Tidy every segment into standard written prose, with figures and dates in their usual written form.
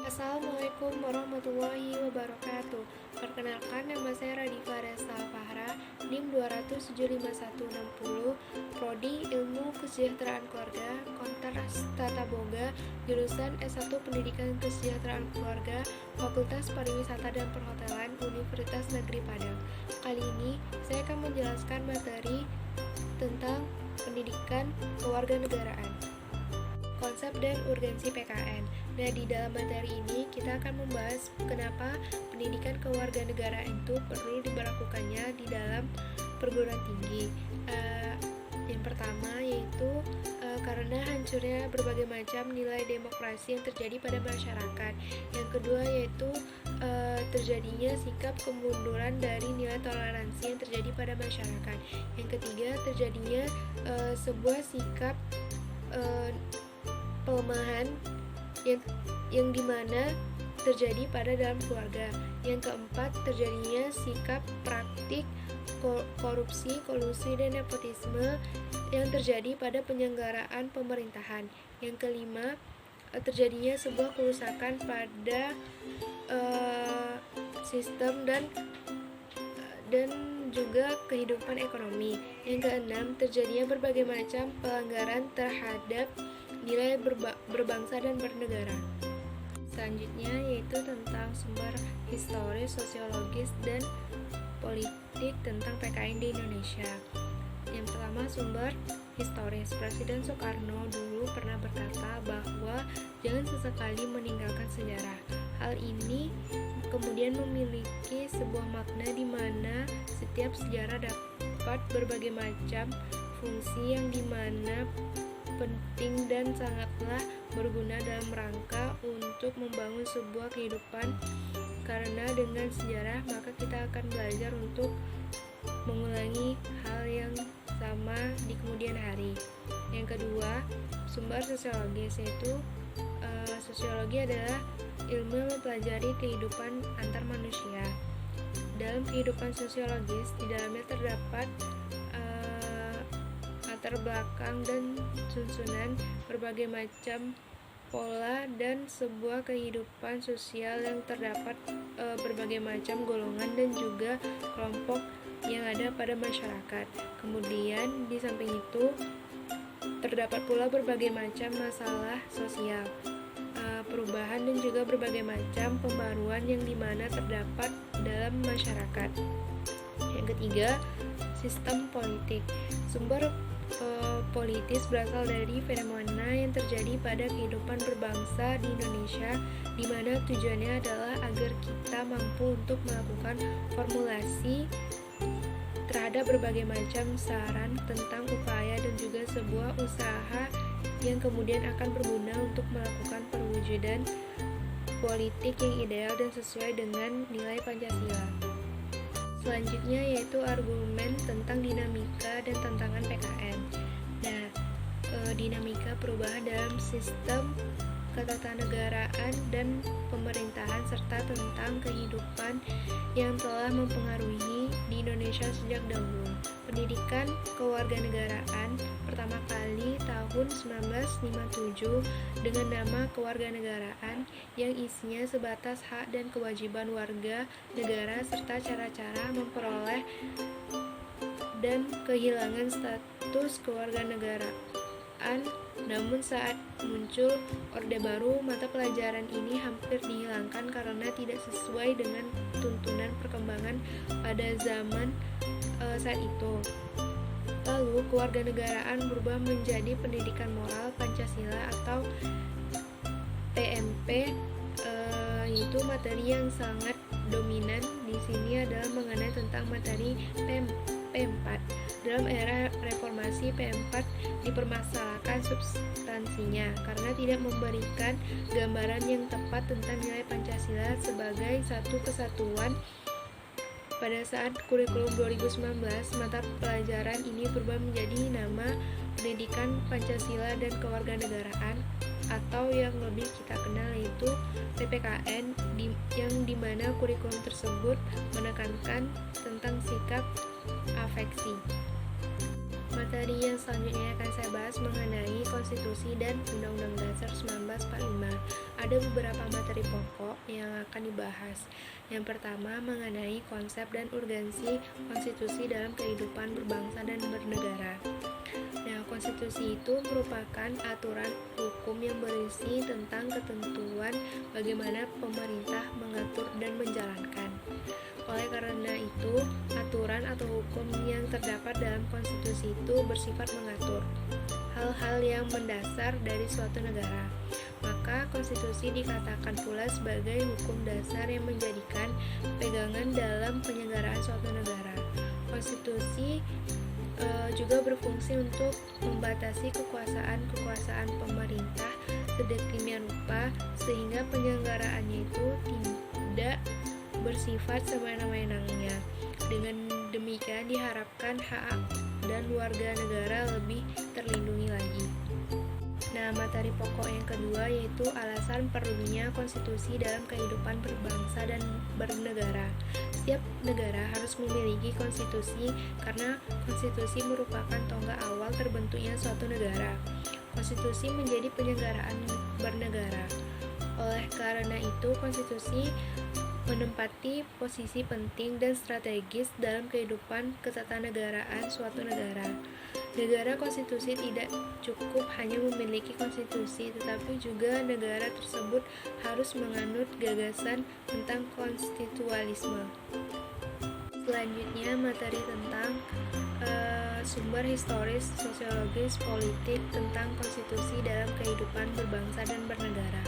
Assalamualaikum warahmatullahi wabarakatuh. Perkenalkan, nama saya Radhifa Resa Fahra, NIM 2755160, Prodi Ilmu Kesejahteraan Keluarga, Kontras Tata Boga, jurusan S1 Pendidikan Kesejahteraan Keluarga, Fakultas Pariwisata dan Perhotelan, Universitas Negeri Padang. Kali ini saya akan menjelaskan materi tentang pendidikan kewarganegaraan, konsep dan urgensi PKN. Nah, di dalam materi ini kita akan membahas kenapa pendidikan kewarganegaraan itu perlu diberlakukannya di dalam perguruan tinggi. Yang pertama yaitu karena hancurnya berbagai macam nilai demokrasi yang terjadi pada masyarakat. Yang kedua yaitu terjadinya sikap kemunduran dari nilai toleransi yang terjadi pada masyarakat. Yang ketiga terjadinya sebuah sikap pelemahan yang dimana terjadi pada dalam keluarga. Yang keempat terjadinya sikap praktik korupsi, kolusi, dan nepotisme yang terjadi pada penyelenggaraan pemerintahan. Yang kelima terjadinya sebuah kerusakan pada sistem dan juga kehidupan ekonomi. Yang keenam terjadinya berbagai macam pelanggaran terhadap nilai berbangsa dan bernegara. Selanjutnya yaitu tentang sumber historis, sosiologis, dan politik tentang PKN di Indonesia. Yang pertama, sumber historis. Presiden Soekarno dulu pernah berkata bahwa jangan sesekali meninggalkan sejarah. Hal ini kemudian memiliki sebuah makna di mana setiap sejarah dapat berbagai macam fungsi yang dimana penting dan sangatlah berguna dalam rangka untuk membangun sebuah kehidupan, karena dengan sejarah maka kita akan belajar untuk mengulangi hal yang sama di kemudian hari. Yang kedua, sumber sosiologis, yaitu sosiologi adalah ilmu yang mempelajari kehidupan antar manusia. Dalam kehidupan sosiologis, di dalamnya terdapat latar belakang dan susunan berbagai macam pola dan sebuah kehidupan sosial yang terdapat berbagai macam golongan dan juga kelompok yang ada pada masyarakat. Kemudian di samping itu terdapat pula berbagai macam masalah sosial, perubahan dan juga berbagai macam pembaruan yang dimana terdapat dalam masyarakat. Yang ketiga, sistem politik. Sumber politis berasal dari fenomena yang terjadi pada kehidupan berbangsa di Indonesia, di mana tujuannya adalah agar kita mampu untuk melakukan formulasi terhadap berbagai macam saran tentang upaya dan juga sebuah usaha yang kemudian akan berguna untuk melakukan perwujudan politik yang ideal dan sesuai dengan nilai Pancasila. Selanjutnya yaitu argumen tentang dinamika dan tantangan PKN. Nah, dinamika perubahan dalam sistem ketatanegaraan dan pemerintahan serta tentang kehidupan yang telah mempengaruhi di Indonesia sejak dahulu. Pendidikan kewarganegaraan pertama kali tahun 1957 dengan nama kewarganegaraan yang isinya sebatas hak dan kewajiban warga negara serta cara-cara memperoleh dan kehilangan status kewarganegaraan. Namun saat muncul Orde Baru, mata pelajaran ini hampir dihilangkan karena tidak sesuai dengan tuntunan perkembangan pada zaman saat itu. Lalu kewarganegaraan berubah menjadi pendidikan moral Pancasila atau PMP, yaitu materi yang sangat dominan di sini adalah mengenai tentang materi P4. Dalam era reformasi, P4 dipermasalahkan substansinya karena tidak memberikan gambaran yang tepat tentang nilai Pancasila sebagai satu kesatuan. Pada saat kurikulum 2019, mata pelajaran ini berubah menjadi nama Pendidikan Pancasila dan Kewarganegaraan, atau yang lebih kita kenal yaitu PPKN, yang dimana kurikulum tersebut menekankan tentang sikap afeksi. Materi yang selanjutnya akan saya bahas mengenai Konstitusi dan Undang-Undang Dasar 1945. Ada beberapa materi pokok yang akan dibahas. Yang pertama mengenai konsep dan urgensi konstitusi dalam kehidupan berbangsa dan bernegara. Nah, konstitusi itu merupakan aturan hukum yang berisi tentang ketentuan bagaimana pemerintah mengatur dan menjalankan. Oleh karena itu, aturan atau hukum yang terdapat dalam konstitusi itu bersifat mengatur hal-hal yang mendasar dari suatu negara. Maka konstitusi dikatakan pula sebagai hukum dasar yang menjadikan pegangan dalam penyelenggaraan suatu negara. Konstitusi juga berfungsi untuk membatasi kekuasaan pemerintah sedemikian rupa sehingga penyelenggaraannya itu tidak bersifat semena-menanya. Dengan demikian diharapkan hak dan warga negara lebih terlindungi lagi. Nah, materi pokok yang kedua yaitu alasan perlunya konstitusi dalam kehidupan berbangsa dan bernegara. Setiap negara harus memiliki konstitusi karena konstitusi merupakan tonggak awal terbentuknya suatu negara. Konstitusi menjadi penyelenggaraan bernegara. Oleh karena itu, konstitusi menempati posisi penting dan strategis dalam kehidupan ketatanegaraan suatu negara. Negara konstitusi tidak cukup hanya memiliki konstitusi, tetapi juga negara tersebut harus menganut gagasan tentang konstitualisme. Selanjutnya, materi tentang sumber historis, sosiologis, politik tentang konstitusi dalam kehidupan berbangsa dan bernegara.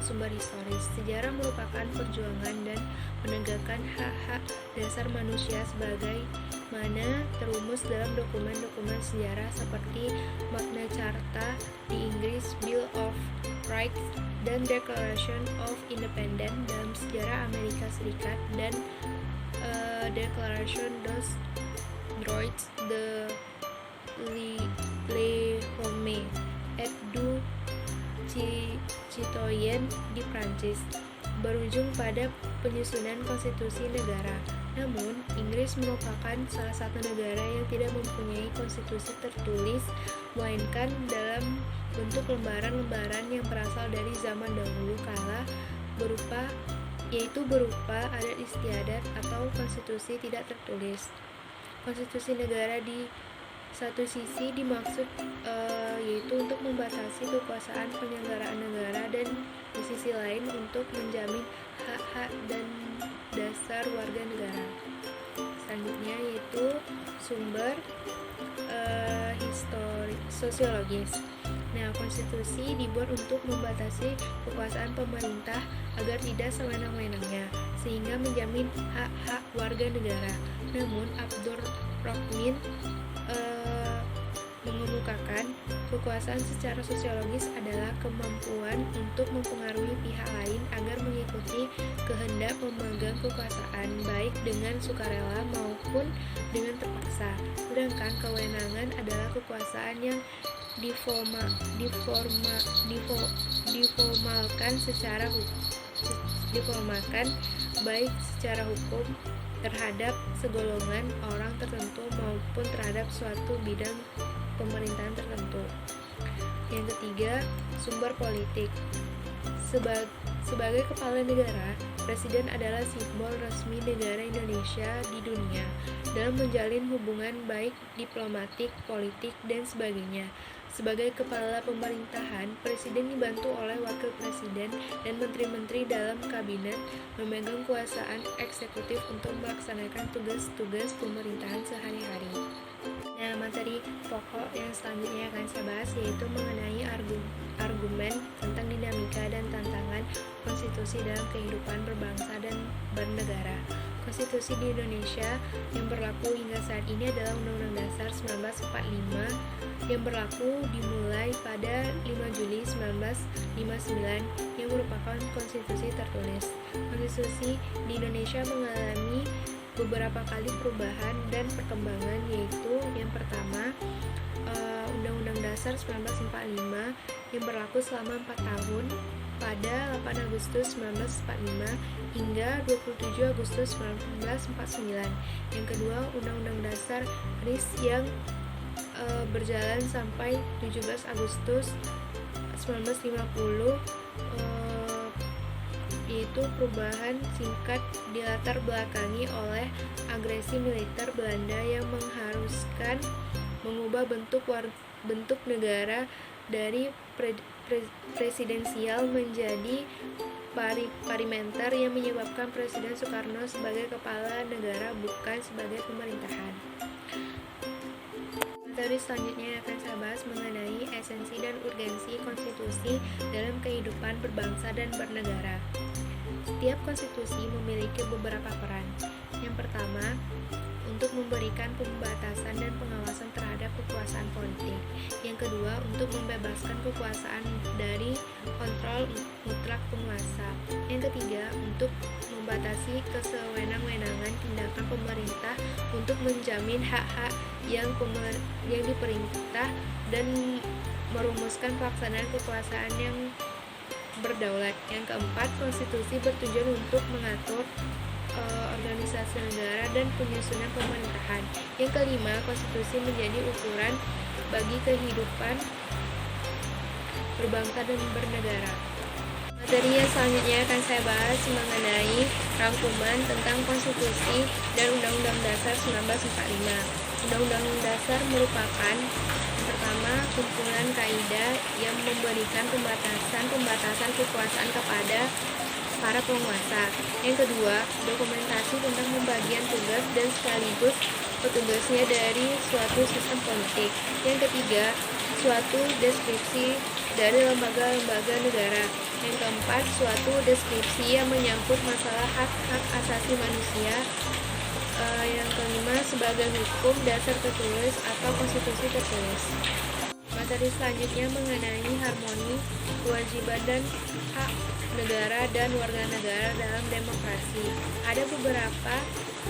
Sumber historis. Sejarah merupakan perjuangan dan menegakkan hak-hak dasar manusia sebagai mana terumus dalam dokumen-dokumen sejarah seperti Magna Carta di Inggris, Bill of Rights, dan Declaration of Independence dalam sejarah Amerika Serikat, dan Declaration dos Droits de l'Homme et du Citoyen di Prancis, berujung pada penyusunan konstitusi negara. Namun, Inggris merupakan salah satu negara yang tidak mempunyai konstitusi tertulis, melainkan dalam bentuk lembaran-lembaran yang berasal dari zaman dahulu kala, berupa adat istiadat atau konstitusi tidak tertulis. Konstitusi negara di satu sisi dimaksud yaitu untuk membatasi kekuasaan penyelenggaraan negara, dan di sisi lain untuk menjamin hak-hak dan dasar warga negara. Selanjutnya yaitu sumber sosiologis. Nah, konstitusi dibuat untuk membatasi kekuasaan pemerintah agar tidak sewenang-wenangnya, sehingga menjamin hak-hak warga negara. Namun, Abdur Rahmin mengemukakan kekuasaan secara sosiologis adalah kemampuan untuk mempengaruhi pihak lain agar mengikuti kehendak pemegang kekuasaan, baik dengan sukarela maupun dengan terpaksa. Sedangkan kewenangan adalah kekuasaan yang diformalkan baik secara hukum terhadap segolongan orang tertentu maupun terhadap suatu bidang pemerintahan tertentu. Yang ketiga, sumber politik. Sebagai kepala negara, presiden adalah simbol resmi negara Indonesia di dunia dalam menjalin hubungan baik diplomatik, politik, dan sebagainya. Sebagai kepala pemerintahan, presiden dibantu oleh wakil presiden dan menteri-menteri dalam kabinet memegang kuasaan eksekutif untuk melaksanakan tugas-tugas pemerintahan sehari-hari. Nah, materi pokok yang selanjutnya akan saya bahas yaitu mengenai argumen tentang dinamika dan tantangan konstitusi dalam kehidupan berbangsa dan bernegara. Konstitusi di Indonesia yang berlaku hingga saat ini adalah Undang-Undang Dasar 1945 yang berlaku dimulai pada 5 Juli 1959 yang merupakan konstitusi tertulis. Konstitusi di Indonesia mengalami beberapa kali perubahan dan perkembangan, yaitu yang pertama Undang-Undang Dasar 1945 yang berlaku selama 4 tahun pada 8 Agustus 1945 hingga 27 Agustus 1949. Yang kedua, Undang-Undang Dasar RIS yang berjalan sampai 17 Agustus 1950, yaitu perubahan singkat dilatar belakangi oleh agresi militer Belanda yang mengharuskan mengubah bentuk negara dari presidensial menjadi parlementer, yang menyebabkan Presiden Soekarno sebagai kepala negara bukan sebagai pemerintahan. Materi selanjutnya akan saya bahas mengenai esensi dan urgensi konstitusi dalam kehidupan berbangsa dan bernegara. Setiap konstitusi memiliki beberapa peran. Yang pertama, untuk memberikan pembatasan dan pengawasan terhadap kekuasaan politik. Yang kedua, untuk membebaskan kekuasaan dari kontrol mutlak penguasa. Yang ketiga, untuk membatasi kesewenang-wenangan tindakan pemerintah untuk menjamin hak-hak yang diperintah dan merumuskan pelaksanaan kekuasaan yang berdaulat. Yang keempat, konstitusi bertujuan untuk mengatur organisasi negara dan penyusunan pemerintahan. Yang kelima, konstitusi menjadi ukuran bagi kehidupan berbangsa dan bernegara. Materi yang selanjutnya akan saya bahas mengenai rangkuman tentang konstitusi dan Undang-Undang Dasar 1945. Undang-Undang Dasar merupakan pertama, kumpulan kaidah yang memberikan pembatasan kekuasaan kepada para penguasa. Yang kedua, dokumentasi tentang pembagian tugas dan sekaligus petugasnya dari suatu sistem politik. Yang ketiga, suatu deskripsi dari lembaga-lembaga negara. Yang keempat, suatu deskripsi yang menyangkut masalah hak-hak asasi manusia. Yang kelima, sebagai hukum dasar tertulis atau konstitusi tertulis. Materi selanjutnya mengenai harmoni, kewajiban dan hak negara dan warga negara dalam demokrasi. Ada beberapa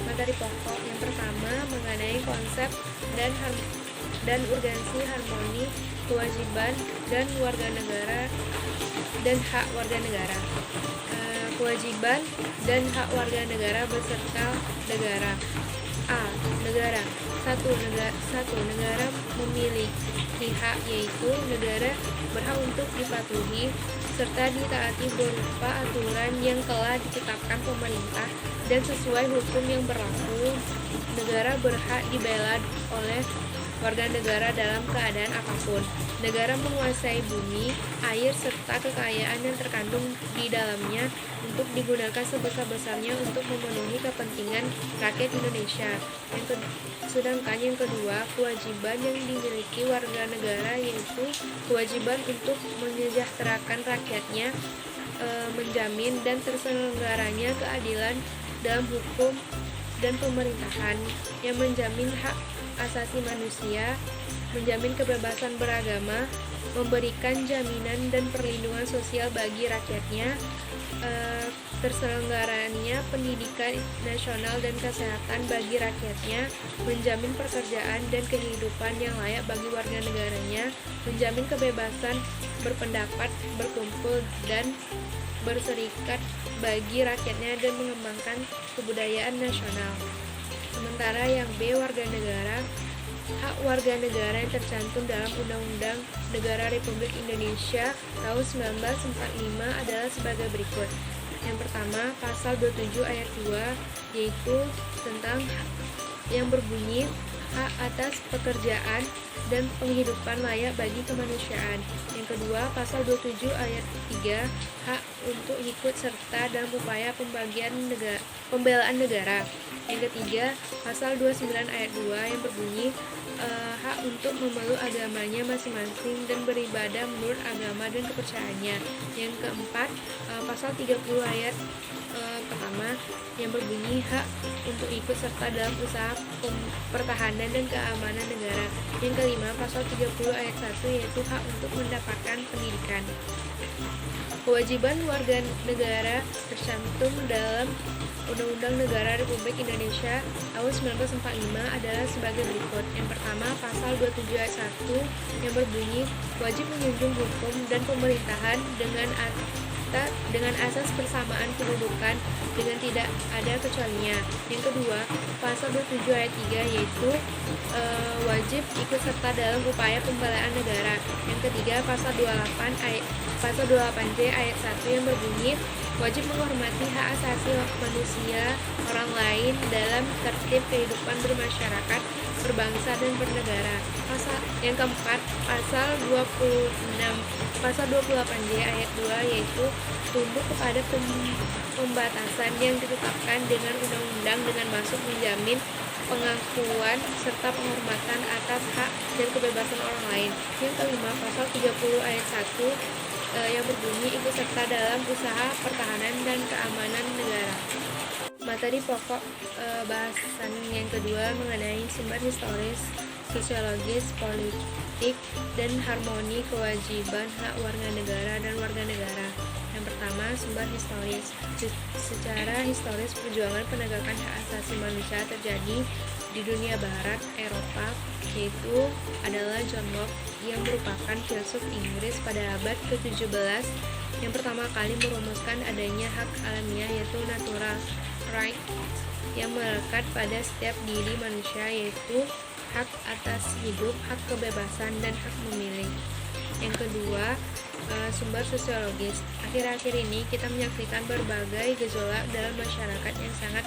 materi pokok. Yang pertama, mengenai konsep dan urgensi harmoni, kewajiban dan warga negara dan hak warga negara. Kewajiban dan hak warga negara beserta negara. A. Negara. Satu, negara memiliki hak, yaitu negara berhak untuk dipatuhi serta ditaati berupa aturan yang telah ditetapkan pemerintah dan sesuai hukum yang berlaku. Negara berhak dibela oleh warga negara dalam keadaan apapun. Negara menguasai bumi, air, serta kekayaan yang terkandung di dalamnya untuk digunakan sebesar-besarnya untuk memenuhi kepentingan rakyat Indonesia. Sedangkan yang kedua, kewajiban yang dimiliki warga negara yaitu kewajiban untuk menyejahterakan rakyatnya, menjamin dan terselenggaranya keadilan dalam hukum dan pemerintahan, yang menjamin hak asasi manusia, menjamin kebebasan beragama, memberikan jaminan dan perlindungan sosial bagi rakyatnya, terselenggaranya pendidikan nasional dan kesehatan bagi rakyatnya, menjamin pekerjaan dan kehidupan yang layak bagi warga negaranya, menjamin kebebasan berpendapat, berkumpul, dan berserikat bagi rakyatnya, dan mengembangkan kebudayaan nasional. Sementara yang B, warga negara. Hak warga negara yang tercantum dalam Undang-Undang Negara Republik Indonesia tahun 1945 adalah sebagai berikut. Yang pertama, pasal 27 ayat 2, yaitu tentang yang berbunyi hak atas pekerjaan dan penghidupan layak bagi kemanusiaan. Yang kedua, pasal 27 ayat 3, hak untuk ikut serta dalam upaya pembelaan negara. Yang ketiga, pasal 29 ayat 2 yang berbunyi hak untuk memeluk agamanya masing-masing dan beribadah menurut agama dan kepercayaannya. Yang keempat, pasal 30 ayat pertama yang berbunyi hak untuk ikut serta dalam usaha pertahanan dan keamanan negara. Yang kelima, pasal 30 ayat 1 yaitu hak untuk mendapatkan pendidikan. Kewajiban warga negara tercantum dalam Undang-Undang Negara Republik Indonesia tahun 1945 adalah sebagai berikut. Yang pertama, pasal 27 ayat 1 yang berbunyi wajib menjunjung hukum dan pemerintahan kita dengan asas persamaan kedudukan dengan tidak ada kecualinya. Yang kedua, pasal 27 ayat 3 yaitu wajib ikut serta dalam upaya pembelaan negara. Yang ketiga, pasal 28J ayat 1 yang berbunyi wajib menghormati hak asasi manusia orang lain dalam tertib kehidupan bermasyarakat, berbangsa dan bernegara. Yang keempat, pasal 28J ayat 2 yaitu tunduk kepada pembatasan yang ditetapkan dengan undang-undang dengan maksud menjamin pengakuan serta penghormatan atas hak dan kebebasan orang lain. Yang kelima, pasal 30 ayat 1 yang berbunyi ikut serta dalam usaha pertahanan dan keamanan negara. Materi pokok bahasan yang kedua mengenai sumber historis, sosiologis, politik, dan harmoni kewajiban hak warga negara dan warga negara. Yang pertama, sumber historis. Secara historis, perjuangan penegakan hak asasi manusia terjadi di dunia barat, Eropa, yaitu adalah John Locke yang merupakan filsuf Inggris pada abad ke-17 yang pertama kali merumuskan adanya hak alamiah yaitu natural right yang melekat pada setiap diri manusia, yaitu hak atas hidup, hak kebebasan, dan hak memilih. Yang kedua, sumber sosiologis. Akhir-akhir ini kita menyaksikan berbagai gejolak dalam masyarakat yang sangat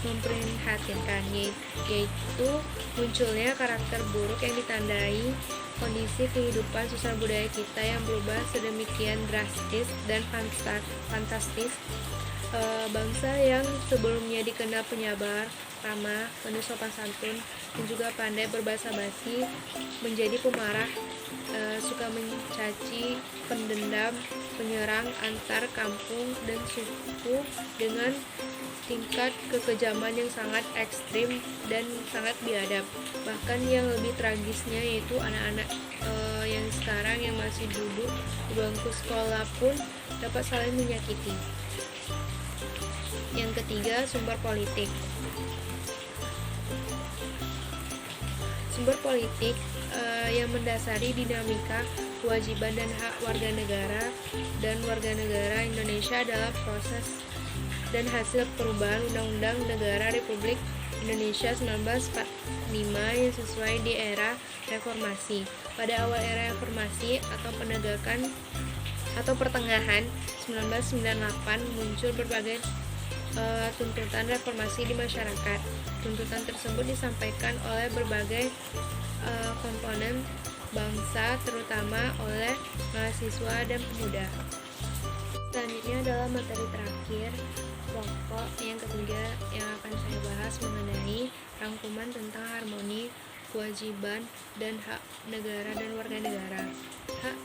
memprihatinkan, yaitu munculnya karakter buruk yang ditandai kondisi kehidupan sosial budaya kita yang berubah sedemikian drastis dan fantastis. Bangsa yang sebelumnya dikenal penyabar, ramah, penuh sopan santun, dan juga pandai berbahasa basi menjadi pemarah, suka mencaci, pendendam, penyerang antar kampung dan suku dengan tingkat kekejaman yang sangat ekstrim dan sangat biadab. Bahkan yang lebih tragisnya yaitu anak-anak yang sekarang yang masih duduk di bangku sekolah pun dapat saling menyakiti. Yang ketiga, sumber politik. Sumber politik yang mendasari dinamika kewajiban dan hak warga negara dan warga negara Indonesia adalah proses dan hasil perubahan Undang-Undang Negara Republik Indonesia 1945 yang sesuai di era reformasi. Pada awal era reformasi atau penegakan atau pertengahan 1998 muncul berbagai tuntutan reformasi di masyarakat. Tuntutan tersebut disampaikan oleh berbagai komponen bangsa, terutama oleh mahasiswa dan pemuda. Selanjutnya adalah materi terakhir, pokok yang ketiga yang akan saya bahas mengenai rangkuman tentang harmoni, kewajiban, dan hak negara dan warga negara. Hak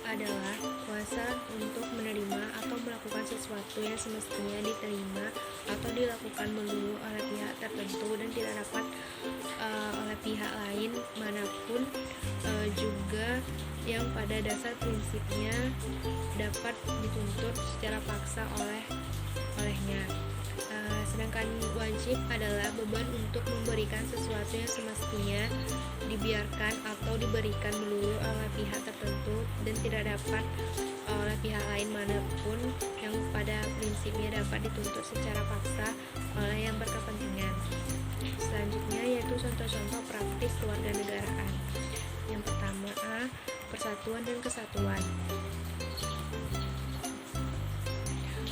adalah kuasa untuk menerima atau melakukan sesuatu yang semestinya diterima atau dilakukan melulu oleh pihak tertentu dan tidak dapat oleh pihak lain manapun, juga yang pada dasar prinsipnya dapat dituntut secara paksa olehnya. Sedangkan wajib adalah beban untuk memberikan sesuatu yang semestinya dibiarkan atau diberikan melulu oleh pihak tertentu dan tidak dapat oleh pihak lain manapun yang pada prinsipnya dapat dituntut secara paksa oleh yang berkepentingan. Selanjutnya yaitu contoh-contoh praktis kewarganegaraan. Yang pertama, persatuan dan kesatuan.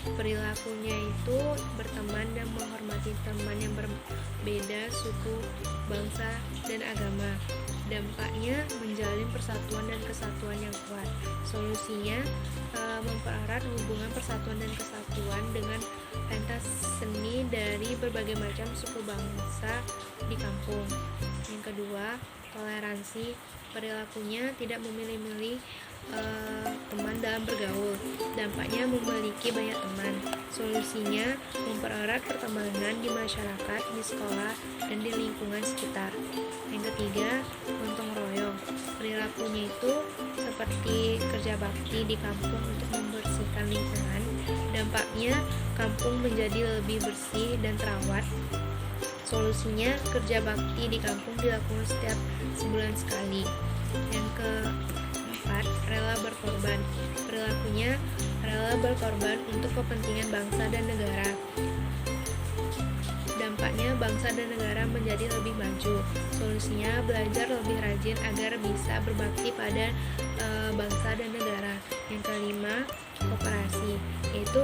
Perilakunya itu berteman dan menghormati teman yang berbeda suku, bangsa, dan agama. Dampaknya menjalin persatuan dan kesatuan yang kuat. Solusinya mempererat hubungan persatuan dan kesatuan dengan pentas seni dari berbagai macam suku bangsa di kampung. Yang kedua, toleransi. Perilakunya tidak memilih-milih teman dalam bergaul. Dampaknya memiliki banyak teman. Solusinya mempererat pertemanan di masyarakat, di sekolah, dan di lingkungan sekitar. Yang ketiga, gotong royong. Perilakunya itu seperti kerja bakti di kampung untuk membersihkan lingkungan. Dampaknya kampung menjadi lebih bersih dan terawat. Solusinya kerja bakti di kampung dilakukan setiap sebulan sekali. Yang keempat, rela berkorban. Perilakunya rela berkorban untuk kepentingan bangsa dan negara. Dampaknya bangsa dan negara menjadi lebih maju. Solusinya belajar lebih rajin agar bisa berbakti pada bangsa dan negara. Yang kelima, koperasi, yaitu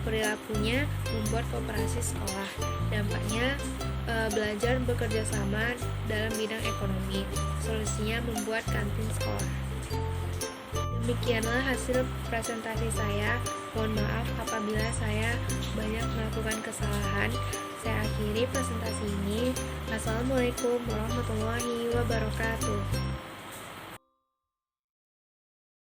perilakunya membuat koperasi sekolah. Dampaknya belajar bekerja sama dalam bidang ekonomi. Solusinya membuat kantin sekolah. Demikianlah hasil presentasi saya. Mohon maaf apabila saya banyak melakukan kesalahan. Saya akhiri presentasi ini. Assalamualaikum warahmatullahi wabarakatuh.